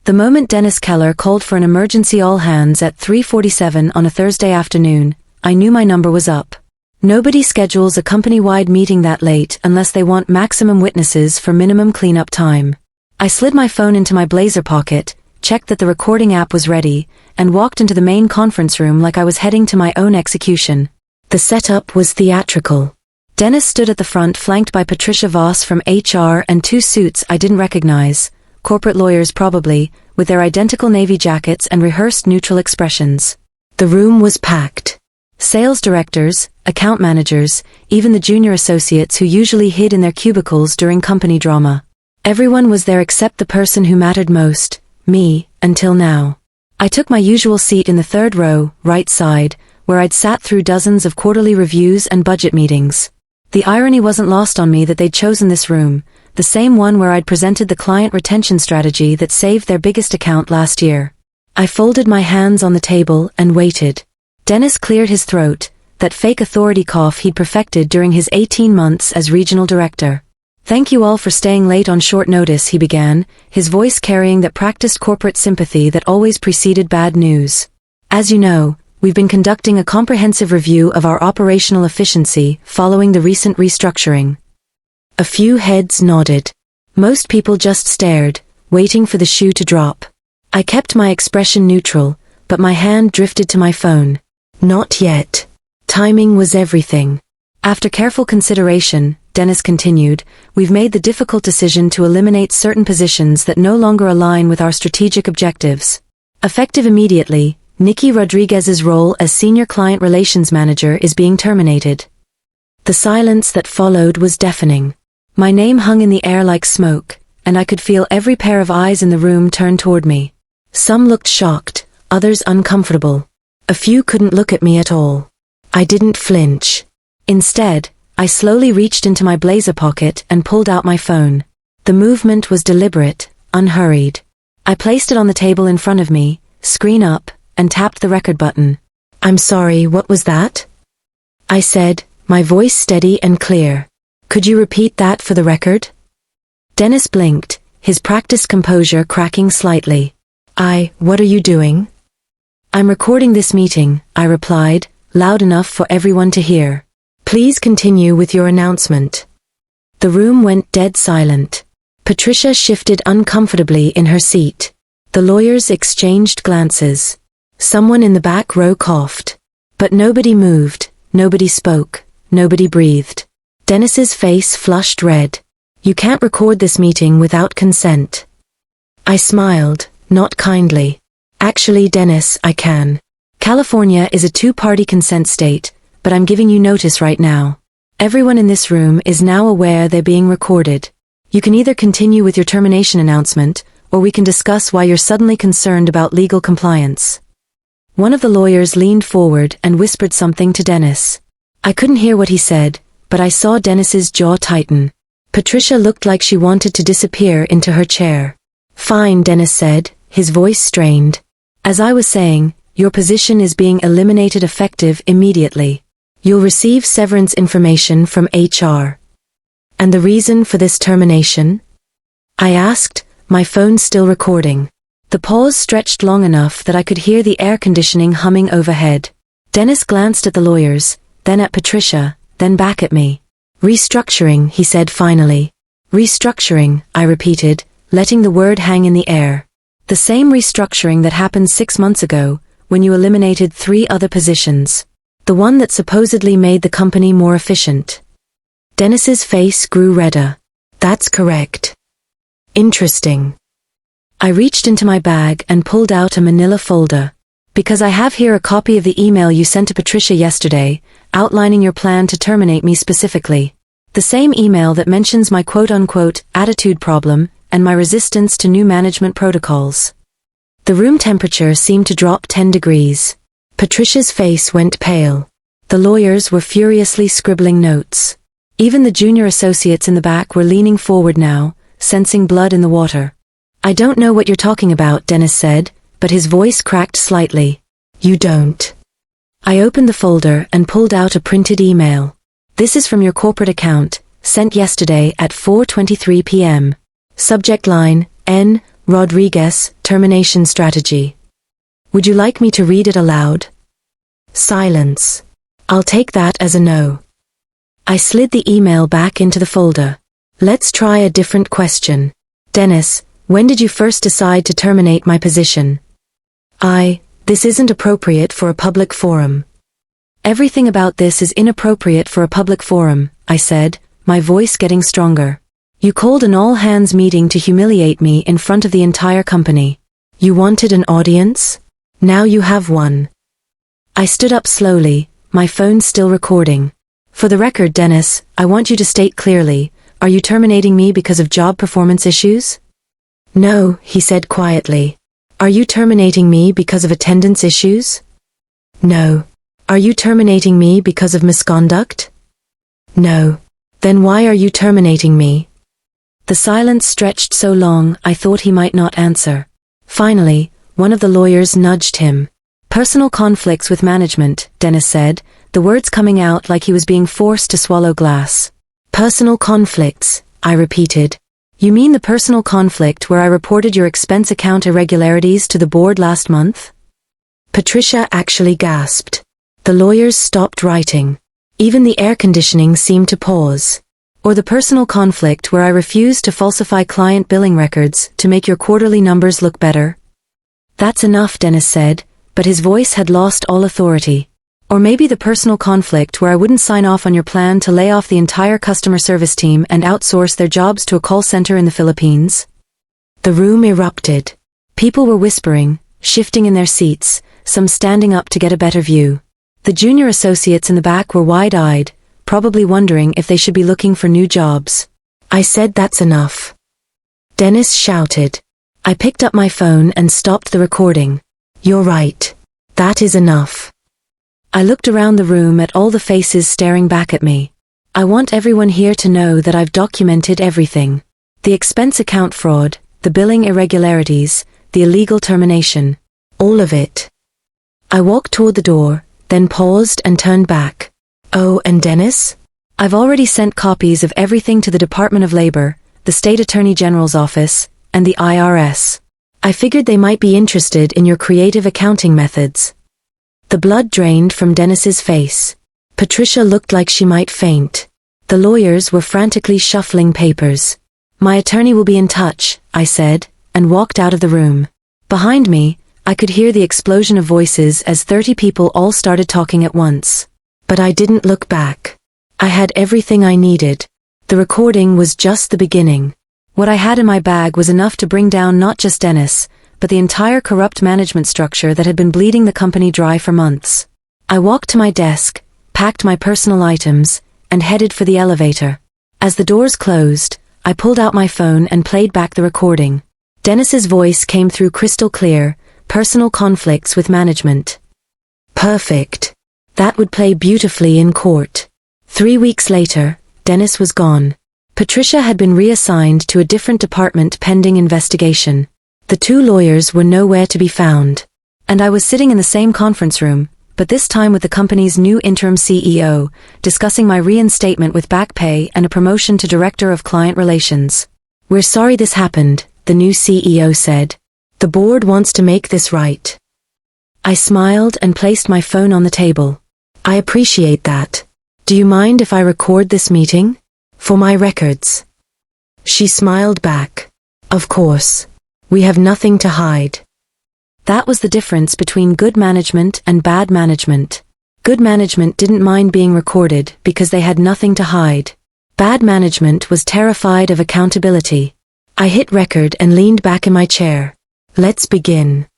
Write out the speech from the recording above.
The moment Dennis Keller called for an emergency all-hands at 3:47 on a Thursday afternoon, I knew my number was up. Nobody schedules a company-wide meeting that late unless they want maximum witnesses for minimum cleanup time. I slid my phone into my blazer pocket, checked that the recording app was ready, and walked into the main conference room like I was heading to my own execution. The setup was theatrical. Dennis stood at the front flanked by Patricia Voss from HR and two suits I didn't recognize, corporate lawyers probably, with their identical navy jackets and rehearsed neutral expressions. The room was packed. Sales directors, account managers, even the junior associates who usually hid in their cubicles during company drama. Everyone was there except the person who mattered most, me, until now. I took my usual seat in the third row, right side, where I'd sat through dozens of quarterly reviews and budget meetings. The irony wasn't lost on me that they'd chosen this room, the same one where I'd presented the client retention strategy that saved their biggest account last year. I folded my hands on the table and waited. Dennis cleared his throat, that fake authority cough he'd perfected during his 18 months as regional director. "Thank you all for staying late on short notice," he began, his voice carrying that practiced corporate sympathy that always preceded bad news. "As you know, we've been conducting a comprehensive review of our operational efficiency following the recent restructuring." A few heads nodded. Most people just stared, waiting for the shoe to drop. I kept my expression neutral, but my hand drifted to my phone. Not yet. Timing was everything. "After careful consideration," Dennis continued, "we've made the difficult decision to eliminate certain positions that no longer align with our strategic objectives. Effective immediately, Nikki Rodriguez's role as Senior Client Relations Manager is being terminated." The silence that followed was deafening. My name hung in the air like smoke, and I could feel every pair of eyes in the room turn toward me. Some looked shocked, others uncomfortable. A few couldn't look at me at all. I didn't flinch. Instead, I slowly reached into my blazer pocket and pulled out my phone. The movement was deliberate, unhurried. I placed it on the table in front of me, screen up, and tapped the record button. "I'm sorry, what was that?" I said, my voice steady and clear. "Could you repeat that for the record?" Dennis blinked, his practiced composure cracking slightly. What are you doing?" "I'm recording this meeting," I replied, loud enough for everyone to hear. "Please continue with your announcement." The room went dead silent. Patricia shifted uncomfortably in her seat. The lawyers exchanged glances. Someone in the back row coughed. But nobody moved, nobody spoke, nobody breathed. Dennis's face flushed red. "You can't record this meeting without consent." I smiled, not kindly. "Actually, Dennis, I can. California is a two-party consent state, but I'm giving you notice right now. Everyone in this room is now aware they're being recorded. You can either continue with your termination announcement, or we can discuss why you're suddenly concerned about legal compliance." One of the lawyers leaned forward and whispered something to Dennis. I couldn't hear what he said, but I saw Dennis's jaw tighten. Patricia looked like she wanted to disappear into her chair. "Fine," Dennis said, his voice strained. "As I was saying, your position is being eliminated effective immediately. You'll receive severance information from HR." "And the reason for this termination?" I asked, my phone still recording. The pause stretched long enough that I could hear the air conditioning humming overhead. Dennis glanced at the lawyers, then at Patricia, then back at me. "Restructuring," he said finally. "Restructuring," I repeated, letting the word hang in the air. "The same restructuring that happened 6 months ago, when you eliminated 3 other positions. The one that supposedly made the company more efficient." Dennis's face grew redder. "That's correct." "Interesting." I reached into my bag and pulled out a manila folder. "Because I have here a copy of the email you sent to Patricia yesterday, outlining your plan to terminate me specifically. The same email that mentions my quote-unquote attitude problem and my resistance to new management protocols." The room temperature seemed to drop 10 degrees. Patricia's face went pale. The lawyers were furiously scribbling notes. Even the junior associates in the back were leaning forward now, sensing blood in the water. "I don't know what you're talking about," Dennis said, but his voice cracked slightly. "You don't." I opened the folder and pulled out a printed email. "This is from your corporate account, sent yesterday at 4:23 p.m. Subject line, N. Rodriguez, Termination Strategy. Would you like me to read it aloud? Silence. I'll take that as a no. I slid the email back into the folder. Let's try a different question. Dennis, when did you first decide to terminate my position? This isn't appropriate for a public forum. Everything about this is inappropriate for a public forum, I said, my voice getting stronger. You called an all-hands meeting to humiliate me in front of the entire company. You wanted an audience? Now you have one. I stood up slowly, my phone still recording. For the record, Dennis, I want you to state clearly, are you terminating me because of job performance issues? No, he said quietly. Are you terminating me because of attendance issues? No. Are you terminating me because of misconduct? No. Then why are you terminating me? The silence stretched so long I thought he might not answer. Finally, one of the lawyers nudged him. Personal conflicts with management, Dennis said, the words coming out like he was being forced to swallow glass. Personal conflicts, I repeated. You mean the personal conflict where I reported your expense account irregularities to the board last month? Patricia actually gasped. The lawyers stopped writing. Even the air conditioning seemed to pause. Or the personal conflict where I refused to falsify client billing records to make your quarterly numbers look better? That's enough, Dennis said, but his voice had lost all authority. Or maybe the personal conflict where I wouldn't sign off on your plan to lay off the entire customer service team and outsource their jobs to a call center in the Philippines? The room erupted. People were whispering, shifting in their seats, some standing up to get a better view. The junior associates in the back were wide-eyed, probably wondering if they should be looking for new jobs. I said that's enough. Dennis shouted. I picked up my phone and stopped the recording. You're right. That is enough. I looked around the room at all the faces staring back at me. I want everyone here to know that I've documented everything. The expense account fraud, the billing irregularities, the illegal termination. All of it. I walked toward the door, then paused and turned back. Oh, and Dennis? I've already sent copies of everything to the Department of Labor, the State Attorney General's office, and the IRS. I figured they might be interested in your creative accounting methods. The blood drained from Dennis's face. Patricia looked like she might faint. The lawyers were frantically shuffling papers. My attorney will be in touch, I said, and walked out of the room. Behind me, I could hear the explosion of voices as 30 people all started talking at once. But I didn't look back. I had everything I needed. The recording was just the beginning. What I had in my bag was enough to bring down not just Dennis, but the entire corrupt management structure that had been bleeding the company dry for months. I walked to my desk, packed my personal items, and headed for the elevator. As the doors closed, I pulled out my phone and played back the recording. Dennis's voice came through crystal clear, personal conflicts with management. Perfect. That would play beautifully in court. 3 weeks later, Dennis was gone. Patricia had been reassigned to a different department pending investigation. The two lawyers were nowhere to be found. And I was sitting in the same conference room, but this time with the company's new interim CEO, discussing my reinstatement with back pay and a promotion to Director of Client Relations. We're sorry this happened, the new CEO said. The board wants to make this right. I smiled and placed my phone on the table. I appreciate that. Do you mind if I record this meeting? For my records. She smiled back. Of course. We have nothing to hide. That was the difference between good management and bad management. Good management didn't mind being recorded because they had nothing to hide. Bad management was terrified of accountability. I hit record and leaned back in my chair. Let's begin.